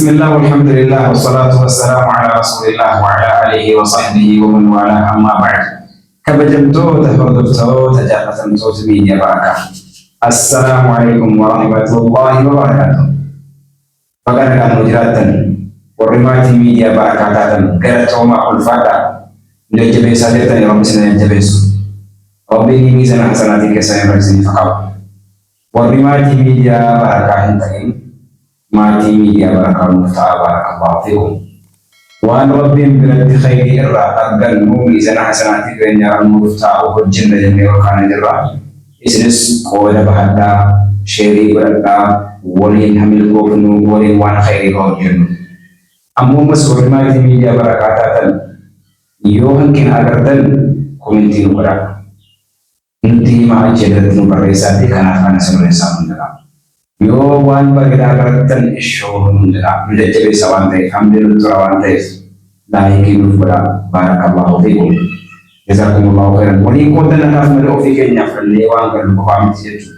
بسم الله والحمد لله والصلاة والسلام على رسول الله وعلى آله وصحبه ومن والاه أما بعد. كبجمتو تفردفتو تجافتمتو تميديا بركة. السلام عليكم ورحمة الله وبركاته. فقد كان مجراتا ورمات ميديا بركاتا قرأتو ما قل فادا نجبه سادتني رب سنة نجبهسو ربي ميزان حسناتك سيرزني فقط ورمات ميديا بركاتا ماتي ميديا بركة المفتاح بارك الله فيكم وأن ربي برد خير إرى أقل ميزان حسناتك إن المفتاح والجنة جنة وكان جرى إسنس قول بحدا شيري بردا ولين حمل كوفنو ولين وان خير الجنة أمو مسؤول ماتي ميديا بركاتاتا يوهن كن أغرتن كومنتي نقرأ نتي ما جدت نبرساتي كان سنوري سامن Yo wan bagida karatan isho nunda menjadi sawantai ambil turawantai naiki nufura barakallahu fikum jazakumullahu khairan wali kota nafas merofik nyafli wan kan paham itu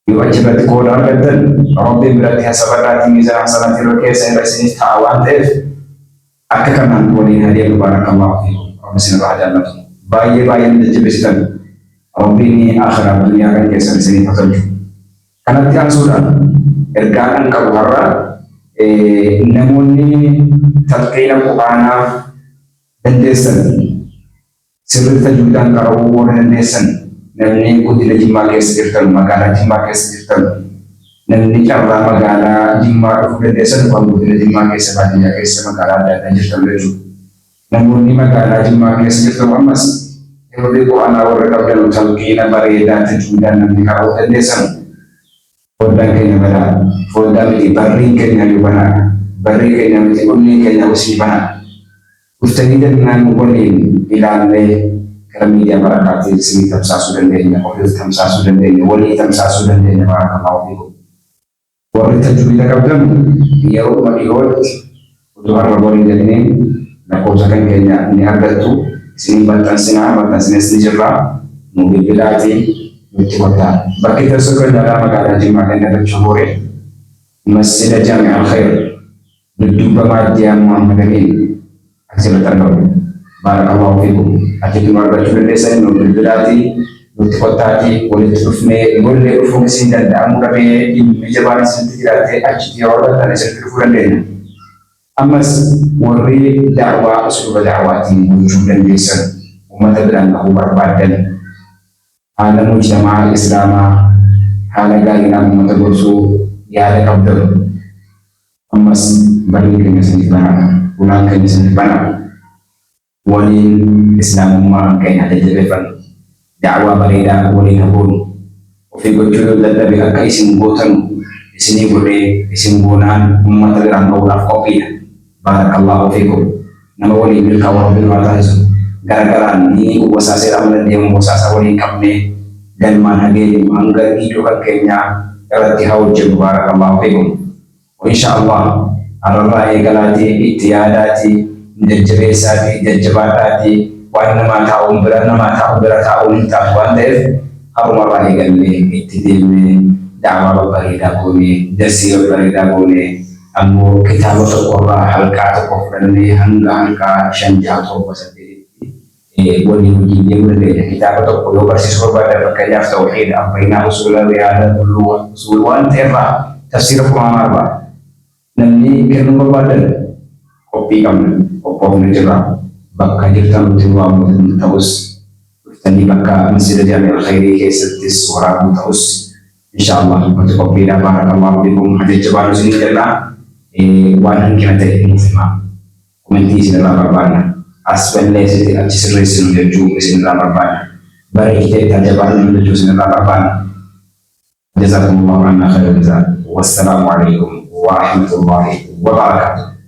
yo ajabat koda karatan rabbi berarti hasabarati mizan hasanati roke saya rasini tawantai akakan wali hadiah barakallahu fikum rabbi sinabah bayi menjadi besitan rabbi ini akhirat dunia kan kisah sini petunjuk karena tiang sudah ergaan kabuhara namun terkena kubana dan desan sebentar juga karawu dan desan namun ikut tidak jimak esirkan magana jimak esirkan namun cara magana jimak dan desan kamu tidak jimak esirkan magana dan esirkan leju namun ini magana jimak esirkan amas lebih kubana orang kabel terkena bareda terjudan nanti karawu dan desan Fodang kenya bana, fodang di barring kenya yubana, barring kenya mesti unni kenya usi bana. Ustani dengan mungkin ilan le kami dia barakati sini tamsasu dan denya, ofis tamsasu dan denya, wali tamsasu dan denya barakallahu fikum. Wali tajwid kabdam, dia rumah diot, untuk orang wali jadi nak usahakan kenya ni ada tu sini bantan sini jerah, mobil bilati. Kota. Bagi tersebut dalam agama jemaah yang tercuburi Masjid Jami Al-Khair Duduk Pemadiyah Muhammadin Hasil Tanur Barakallahu fikum Ati keluarga juga desa yang berberati Duduk kota di boleh terufne boleh fungsi dan damu kami di menjabani sentitirate ajti orang dan sertifikat dena Amas wari dakwah usul dakwati wujud dan desa umat dan kabar badan Hala mujtama Islam hala galina matagosu ya ada kabdal amas balik ke sini bana ulang ke sini bana wali Islam ma kain ada jelefan dakwah barida wali habun ofi gojul dadabi akai simbotan di sini boleh simbonan umat terang kaulah kopi barakallahu fikum nama wali bil kawar bil wataz gara-gara ini kuasa siram dan dia kuasa wali kabne dan manage anggar hidup kenya relati hawj barakallahu fikum wa insyaallah Allah galati itiyadati jajabesati jajabatati wa nama ta'um ta'um ta'wandef harumar galli itidime da'wa barida kuni dasir barida kuni amu kitabut al-qur'an halqat al-qur'an hanga shanjatu wasati wali ujinya berbeda kita betul perlu bersiswa pada berkaya tauhid apa ina usul ada dulu usulan terra tafsir pengamar ba nanti kena berbadan kopi kamu opor menjerah bakal jirtan tuwa mutaus tadi bakal masih ada yang khairi kesetis suara mutaus insyaallah untuk kopi dan barakallahu fikum ada coba sini kena wanan kita ini semua komenti sini barbana aspen lesi tidak diseriusin menuju mesin ramadhan. Bari kita tajaban menuju mesin ramadhan. Jazakumullahu khairan. Wassalamualaikum warahmatullahi wabarakatuh.